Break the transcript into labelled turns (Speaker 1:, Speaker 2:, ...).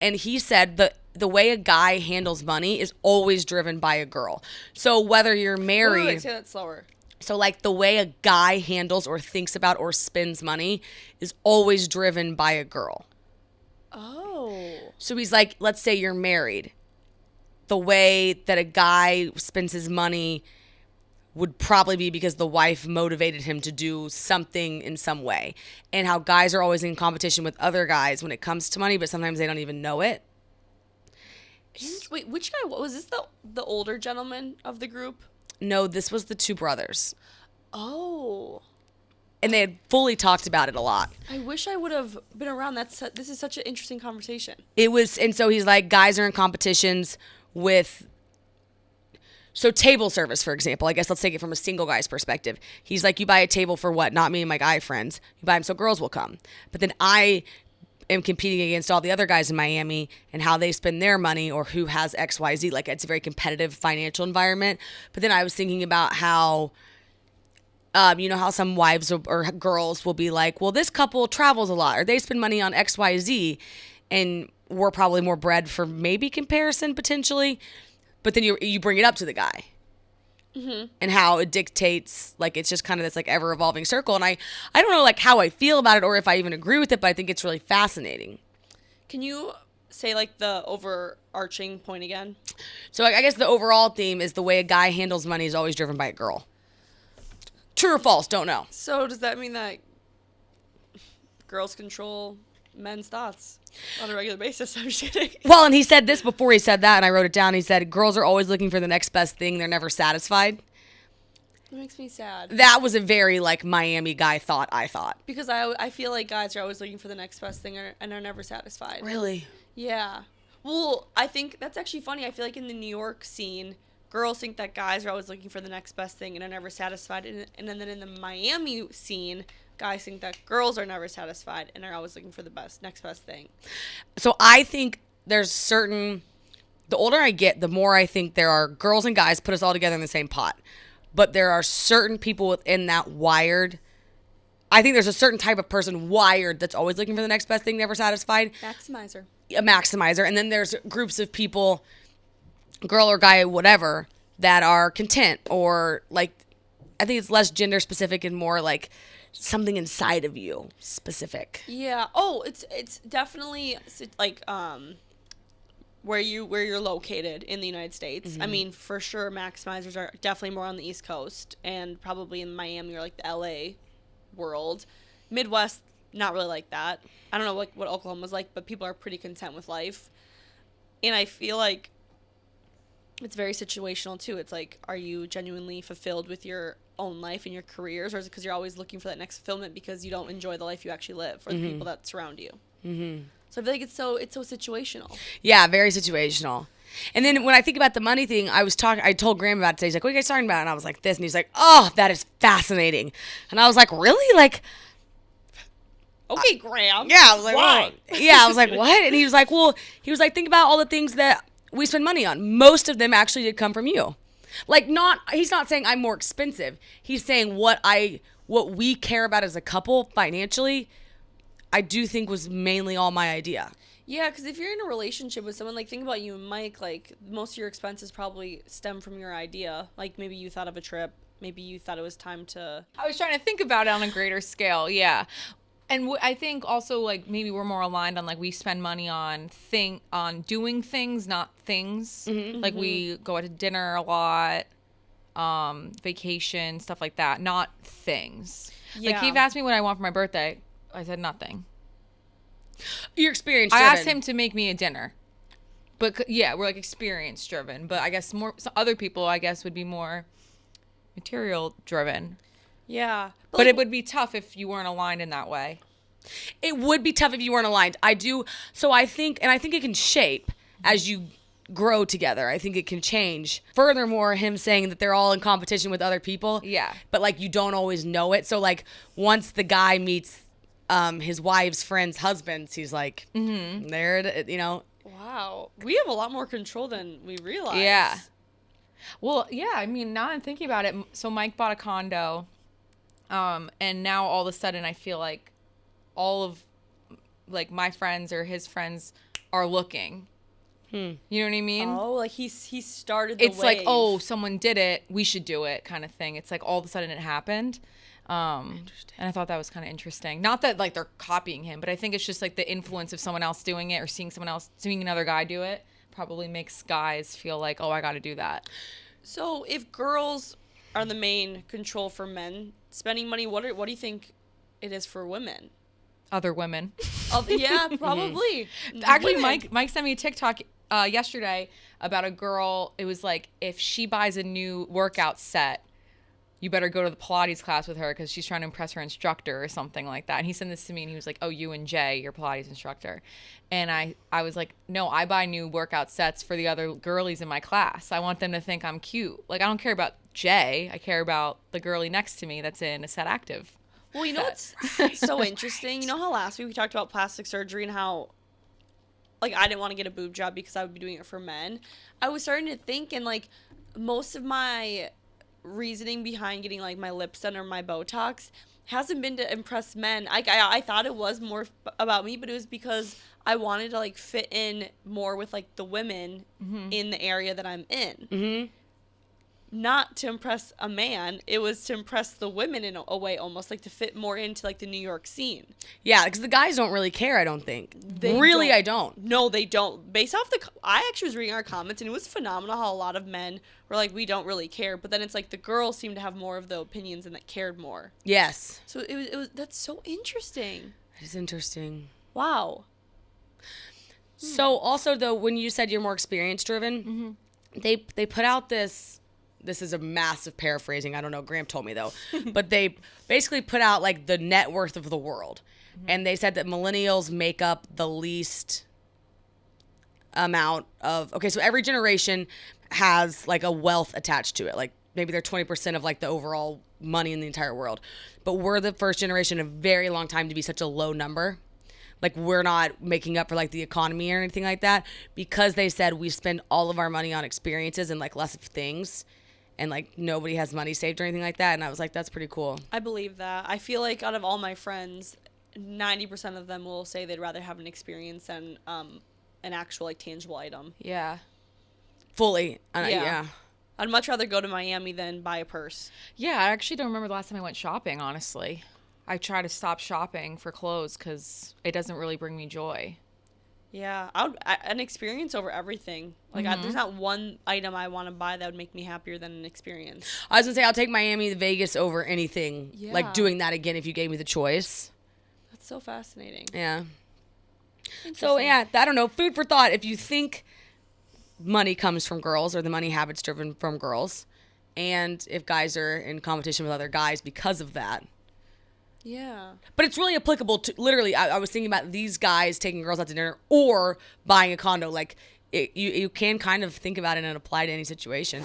Speaker 1: And he said the way a guy handles money is always driven by a girl. So whether you're married,
Speaker 2: Wait, say that slower.
Speaker 1: so like the way a guy handles or thinks about or spends money is always driven by a girl.
Speaker 2: Oh.
Speaker 1: So he's like, let's say you're married. The way that a guy spends his money would probably be because the wife motivated him to do something in some way. And how guys are always in competition with other guys when it comes to money, but sometimes they don't even know it.
Speaker 2: Wait, which guy was this? The older gentleman of the group?
Speaker 1: No, this was the two brothers.
Speaker 2: Oh.
Speaker 1: And they had fully talked about it a lot.
Speaker 2: I wish I would have been around. This is such an interesting conversation.
Speaker 1: It was, and so he's like, guys are in competitions with, so table service, for example, I guess let's take it from a single guy's perspective. He's like, you buy a table for what? Not me and my guy friends. You buy them so girls will come. But then I am competing against all the other guys in Miami and how they spend their money or who has XYZ. Like, it's a very competitive financial environment. But then I was thinking about how, you know how some wives or girls will be like, well, this couple travels a lot or they spend money on XYZ, and we're probably more bred for maybe comparison potentially. But then you bring it up to the guy. Mm-hmm. And how it dictates, like, it's just kind of this like ever evolving circle. And I don't know like how I feel about it or if I even agree with it, but I think it's really fascinating.
Speaker 2: Can you say like the overarching point again?
Speaker 1: So I guess the overall theme is the way a guy handles money is always driven by a girl. True or false? Don't know.
Speaker 2: So does that mean that girls control men's thoughts on a regular basis? I'm just kidding.
Speaker 1: Well, and he said this before he said that, and I wrote it down. He said, girls are always looking for the next best thing. They're never satisfied.
Speaker 2: It makes me sad.
Speaker 1: That was a very, like, Miami guy thought, I thought.
Speaker 2: Because I feel like guys are always looking for the next best thing and are never satisfied.
Speaker 1: Really?
Speaker 2: Yeah. Well, I think that's actually funny. I feel like in the New York scene, girls think that guys are always looking for the next best thing and are never satisfied. And then in the Miami scene, guys think that girls are never satisfied and are always looking for the next best thing.
Speaker 1: So I think there's certain, the older I get, the more I think there are girls and guys put us all together in the same pot. But there are certain people within that wired, I think there's a certain type of person wired that's always looking for the next best thing, never satisfied.
Speaker 2: Maximizer.
Speaker 1: A maximizer. And then there's groups of people, girl or guy, whatever, that are content or like, I think it's less gender specific and more like something inside of you specific.
Speaker 2: Yeah. Oh, it's definitely like where you're located in the United States. Mm-hmm. I mean, for sure, maximizers are definitely more on the East Coast and probably in Miami or like the LA world. Midwest, not really like that. I don't know what Oklahoma's like, but people are pretty content with life. And I feel like it's very situational too. It's like, are you genuinely fulfilled with your own life and your careers, or is it because you're always looking for that next fulfillment because you don't enjoy the life you actually live or the people that surround you? Mm-hmm. So I feel like it's so situational.
Speaker 1: Yeah, very situational. And then when I think about the money thing, I told Graham about it today. He's like, what are you guys talking about? And I was like, this. And he's like, oh, that is fascinating. And I was like, really? Like,
Speaker 2: okay, Graham.
Speaker 1: Yeah, I was like,
Speaker 2: why?
Speaker 1: Oh. Yeah, I was like, what? And he was like, think about all the things that we spend money on. Most of them actually did come from you. Like, he's not saying I'm more expensive. He's saying what we care about as a couple financially, I do think was mainly all my idea.
Speaker 2: Yeah, because if you're in a relationship with someone, like, think about you and Mike, like, most of your expenses probably stem from your idea. Like, maybe you thought of a trip. Maybe you thought it was time to...
Speaker 3: I was trying to think about it on a greater scale, yeah. And I think also, like, maybe we're more aligned on, like, we spend money on doing things, not things. Mm-hmm. Like, we go out to dinner a lot, vacation, stuff like that, not things. Yeah. Like, Keith asked me what I want for my birthday. I said nothing.
Speaker 1: You're experience driven.
Speaker 3: I asked him to make me a dinner. But, yeah, we're, like, experience driven. But I guess other people, I guess, would be more material driven.
Speaker 2: Yeah.
Speaker 3: But it would be tough if you weren't aligned in that way.
Speaker 1: It would be tough if you weren't aligned. I think it can shape as you grow together. I think it can change. Furthermore, him saying that they're all in competition with other people.
Speaker 3: Yeah.
Speaker 1: But, like, you don't always know it. So, like, once the guy meets his wife's friends' husbands, he's like, there, you know.
Speaker 2: Wow. We have a lot more control than we realize.
Speaker 3: Yeah. Well, yeah, I mean, now I'm thinking about it. So Mike bought a condo. And now all of a sudden I feel like all of like my friends or his friends are looking. You know what I mean?
Speaker 2: Oh, like he started the
Speaker 3: It's like,
Speaker 2: wave.
Speaker 3: oh, someone did it, we should do it kind of thing. It's like all of a sudden it happened. And I thought that was kind of interesting. Not that like they're copying him, but I think it's just like the influence of someone else doing it or seeing another guy do it probably makes guys feel like, oh, I got to do that.
Speaker 2: So if girls are the main control for men spending money, what do you think it is for women?
Speaker 3: Other women.
Speaker 2: Oh, yeah, probably.
Speaker 3: Actually,
Speaker 2: Women.
Speaker 3: Mike sent me a TikTok yesterday about a girl. It was like, if she buys a new workout set, you better go to the Pilates class with her because she's trying to impress her instructor or something like that. And he sent this to me and he was like, oh, you and Jay, your Pilates instructor. And I was like, no, I buy new workout sets for the other girlies in my class. I want them to think I'm cute. Like, I don't care about Jay. I care about the girlie next to me that's in a set active.
Speaker 2: Well, you know what's so interesting? You know how last week we talked about plastic surgery and how, like, I didn't want to get a boob job because I would be doing it for men? I was starting to think, and, like, most of my reasoning behind getting, like, my lips done or my Botox hasn't been to impress men. I thought it was more about me, but it was because I wanted to, like, fit in more with, like, the women in the area that I'm in.
Speaker 1: Mm-hmm.
Speaker 2: Not to impress a man, it was to impress the women in a way, almost like to fit more into like the New York scene.
Speaker 1: Yeah, because the guys don't really care, I don't think. I don't.
Speaker 2: No, they don't. Based off I actually was reading our comments and it was phenomenal how a lot of men were like, we don't really care. But then it's like the girls seem to have more of the opinions and that cared more.
Speaker 1: Yes.
Speaker 2: So it was that's so interesting.
Speaker 1: It's interesting.
Speaker 2: Wow.
Speaker 1: So also though, when you said you're more experience driven, they put out this is a massive paraphrasing. I don't know. Graham told me though, but they basically put out like the net worth of the world. And they said that millennials make up the least amount of, okay, so every generation has like a wealth attached to it. Like maybe they're 20% of like the overall money in the entire world. But we're the first generation in a very long time to be such a low number. Like we're not making up for like the economy or anything like that, because they said we spend all of our money on experiences and like less of things. And like nobody has money saved or anything like that. And I was like, that's pretty cool.
Speaker 2: I believe that. I feel like out of all my friends, 90% of them will say they'd rather have an experience than an actual like tangible item.
Speaker 3: Yeah.
Speaker 1: Fully.
Speaker 2: Yeah.
Speaker 1: Yeah.
Speaker 2: I'd much rather go to Miami than buy a purse.
Speaker 3: Yeah, I actually don't remember the last time I went shopping, honestly. I try to stop shopping for clothes because it doesn't really bring me joy.
Speaker 2: Yeah, an experience over everything. Like, there's not one item I want to buy that would make me happier than an experience.
Speaker 1: I was gonna say I'll take Miami to Vegas over anything.
Speaker 2: Yeah.
Speaker 1: Like doing that again if you gave me the choice.
Speaker 2: That's so fascinating.
Speaker 1: Yeah. So yeah, I don't know. Food for thought. If you think money comes from girls or the money habits driven from girls, and if guys are in competition with other guys because of that.
Speaker 2: Yeah.
Speaker 1: But it's really applicable to literally. I was thinking about these guys taking girls out to dinner or buying a condo. Like you can kind of think about it and apply to any situation.